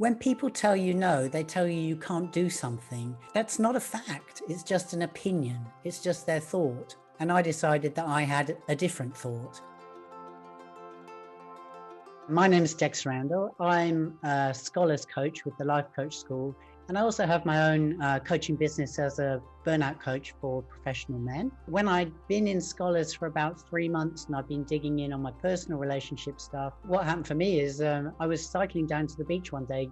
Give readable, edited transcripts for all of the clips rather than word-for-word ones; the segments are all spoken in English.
When people tell you no, they tell you you can't do something. That's not a fact. It's just an opinion. It's just their thought. And I decided that I had a different thought. My name is Dex Randall. I'm a scholars coach with the Life Coach School. And I also have my own coaching business as a burnout coach for professional men. When I'd been in scholars for about 3 months and I've been digging in on my personal relationship stuff, what happened for me is I was cycling down to the beach one day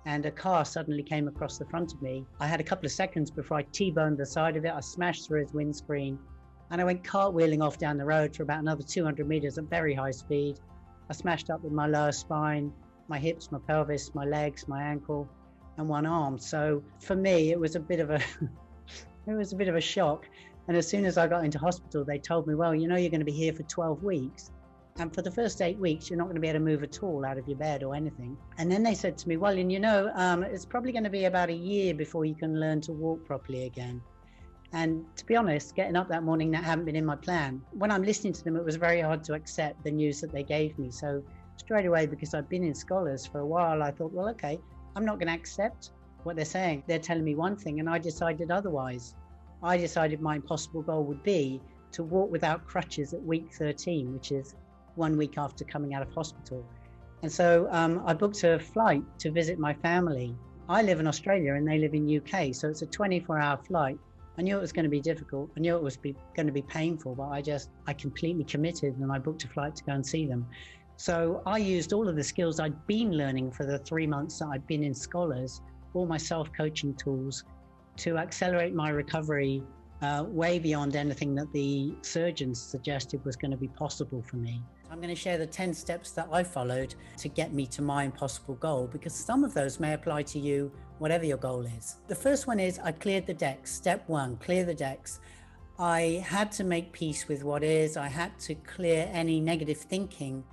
and a car suddenly came across the front of me. I had a couple of seconds before I T-boned the side of it. I smashed through his windscreen and I went cartwheeling off down the road for about another 200 meters at very high speed. I smashed up with my lower spine, my hips, my pelvis, my legs, my ankle, and one arm. So for me, it was a bit of a shock. And as soon as I got into hospital, they told me, well, you know, you're going to be here for 12 weeks. And for the first 8 weeks, you're not going to be able to move at all out of your bed or anything. And then they said to me, well, and you know, it's probably going to be about a year before you can learn to walk properly again. And to be honest, getting up that morning, that hadn't been in my plan. When I'm listening to them, it was very hard to accept the news that they gave me. So straight away, because I've been in scholars for a while, I thought, well, okay, I'm not going to accept what they're saying. They're telling me one thing and I decided otherwise. I decided my impossible goal would be to walk without crutches at week 13, which is 1 week after coming out of hospital. And so I booked a flight to visit my family. I live in Australia and they live in UK. So it's a 24-hour flight. I knew it was going to be difficult. I knew it was going to be painful, but I completely committed and I booked a flight to go and see them. So I used all of the skills I'd been learning for the 3 months that I'd been in scholars, all my self-coaching tools, to accelerate my recovery way beyond anything that the surgeons suggested was going to be possible for me. I'm going to share the 10 steps that I followed to get me to my impossible goal, because some of those may apply to you, whatever your goal is. The first one is I cleared the decks. Step 1, clear the decks. I had to make peace with what is. I had to clear any negative thinking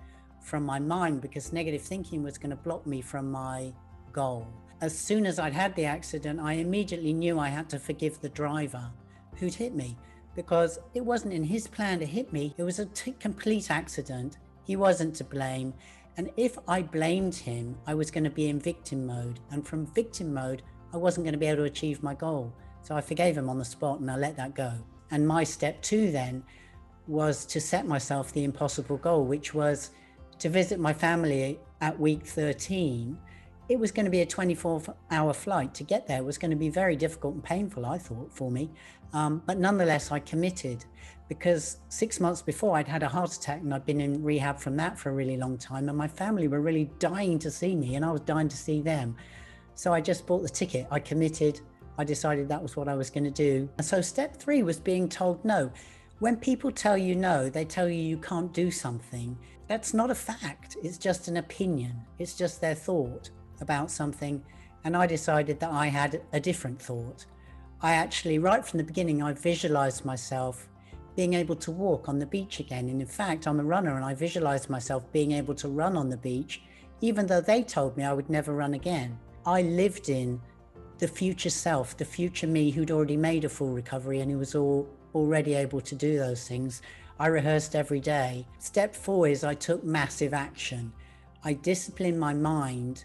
from my mind, because negative thinking was going to block me from my goal. As soon as I'd had the accident, I immediately knew I had to forgive the driver who'd hit me, because it wasn't in his plan to hit me. It was a complete accident. He wasn't to blame. And if I blamed him, I was going to be in victim mode. And from victim mode, I wasn't going to be able to achieve my goal. So I forgave him on the spot and I let that go. And my step 2 then was to set myself the impossible goal, which was to visit my family at week 13. It was going to be a 24-hour flight. To get there it was going to be very difficult and painful, I thought, for me. But nonetheless, I committed, because 6 months before I'd had a heart attack and I'd been in rehab from that for a really long time. And my family were really dying to see me and I was dying to see them. So I just bought the ticket. I committed. I decided that was what I was going to do. And so step 3 was being told no. When people tell you no, they tell you you can't do something. That's not a fact. It's just an opinion. It's just their thought about something. And I decided that I had a different thought. I actually, right from the beginning, I visualized myself being able to walk on the beach again. And in fact, I'm a runner and I visualized myself being able to run on the beach, even though they told me I would never run again. I lived in the future self, the future me who'd already made a full recovery and who was already able to do those things. I rehearsed every day. Step 4 is I took massive action. I disciplined my mind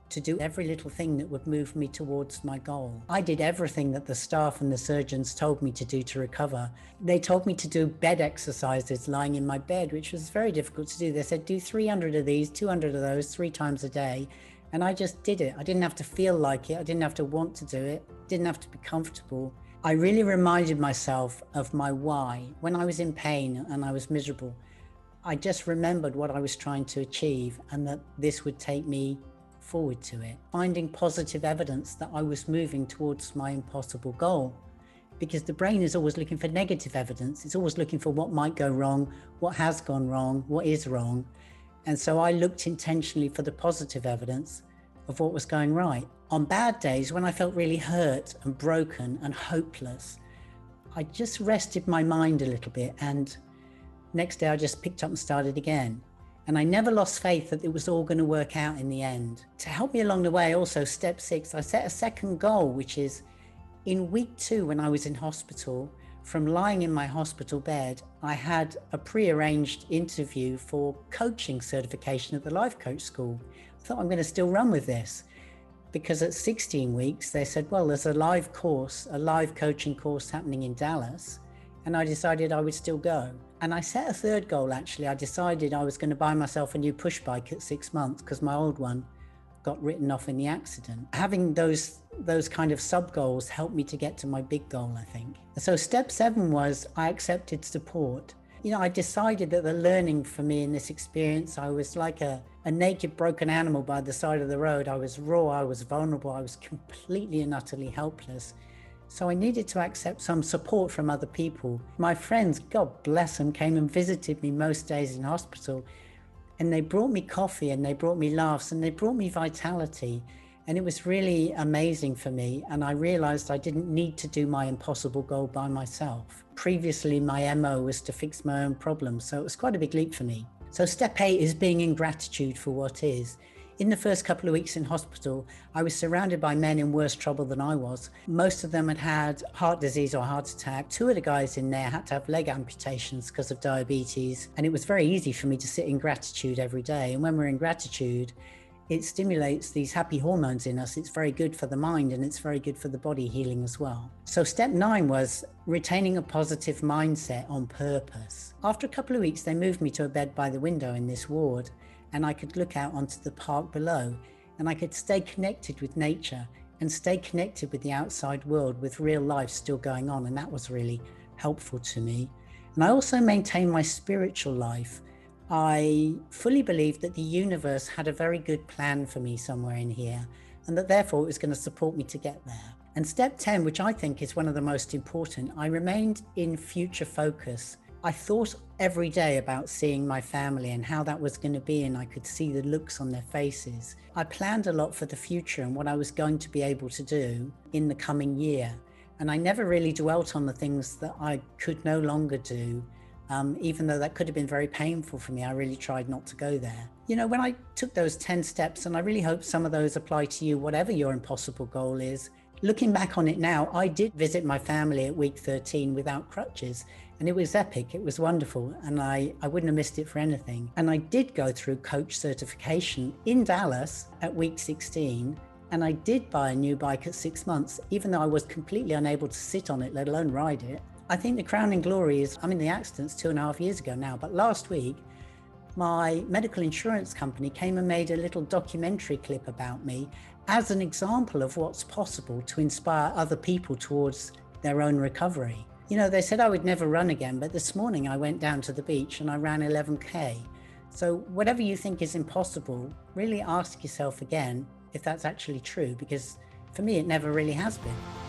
to do every little thing that would move me towards my goal. I did everything that the staff and the surgeons told me to do to recover. They told me to do bed exercises lying in my bed, which was very difficult to do. They said, do 300 of these, 200 of those, 3 times a day. And I just did it. I didn't have to feel like it. I didn't have to want to do it. Didn't have to be comfortable. I really reminded myself of my why. When I was in pain and I was miserable, I just remembered what I was trying to achieve and that this would take me forward to it. Finding positive evidence that I was moving towards my impossible goal, because the brain is always looking for negative evidence. It's always looking for what might go wrong, what has gone wrong, what is wrong. And so I looked intentionally for the positive evidence of what was going right. On bad days, when I felt really hurt and broken and hopeless, I just rested my mind a little bit, and next day I just picked up and started again. And I never lost faith that it was all going to work out in the end. To help me along the way, also step 6, I set a second goal, which is in week 2, when I was in hospital, from lying in my hospital bed, I had a pre-arranged interview for coaching certification at the Life Coach School. I thought, I'm going to still run with this. because at 16 weeks, they said, well, there's a live course, a live coaching course happening in Dallas. And I decided I would still go. And I set a third goal, actually. I decided I was going to buy myself a new push bike at 6 months because my old one got written off in the accident. Having those kind of sub goals helped me to get to my big goal, I think. So step 7 was I accepted support. I decided that the learning for me in this experience, I was like a naked, broken animal by the side of the road. I was raw, I was vulnerable, I was completely and utterly helpless. So I needed to accept some support from other people. My friends, God bless them, came and visited me most days in hospital. And they brought me coffee and they brought me laughs and they brought me vitality. And it was really amazing for me. And I realized I didn't need to do my impossible goal by myself. Previously, my MO was to fix my own problems. So it was quite a big leap for me. So step 8 is being in gratitude for what is. In the first couple of weeks in hospital, I was surrounded by men in worse trouble than I was. Most of them had had heart disease or heart attack. 2 of the guys in there had to have leg amputations because of diabetes. And it was very easy for me to sit in gratitude every day. And when we're in gratitude, it stimulates these happy hormones in us. It's very good for the mind and it's very good for the body healing as well. So step 9 was retaining a positive mindset on purpose. After a couple of weeks, they moved me to a bed by the window in this ward, and I could look out onto the park below, and I could stay connected with nature and stay connected with the outside world with real life still going on. And that was really helpful to me. And I also maintained my spiritual life. I fully believed that the universe had a very good plan for me somewhere in here, and that therefore it was going to support me to get there. And step 10, which I think is one of the most important, I remained in future focus. I thought every day about seeing my family and how that was going to be, and I could see the looks on their faces. I planned a lot for the future and what I was going to be able to do in the coming year. And I never really dwelt on the things that I could no longer do. Even though that could have been very painful for me, I really tried not to go there. When I took those 10 steps, and I really hope some of those apply to you, whatever your impossible goal is, looking back on it now, I did visit my family at week 13 without crutches, and it was epic. It was wonderful, and I wouldn't have missed it for anything. And I did go through coach certification in Dallas at week 16, and I did buy a new bike at 6 months, even though I was completely unable to sit on it, let alone ride it. I think the crowning glory is, the accident's 2.5 years ago now, but last week, my medical insurance company came and made a little documentary clip about me as an example of what's possible to inspire other people towards their own recovery. They said I would never run again, but this morning I went down to the beach and I ran 11K. So whatever you think is impossible, really ask yourself again if that's actually true, because for me, it never really has been.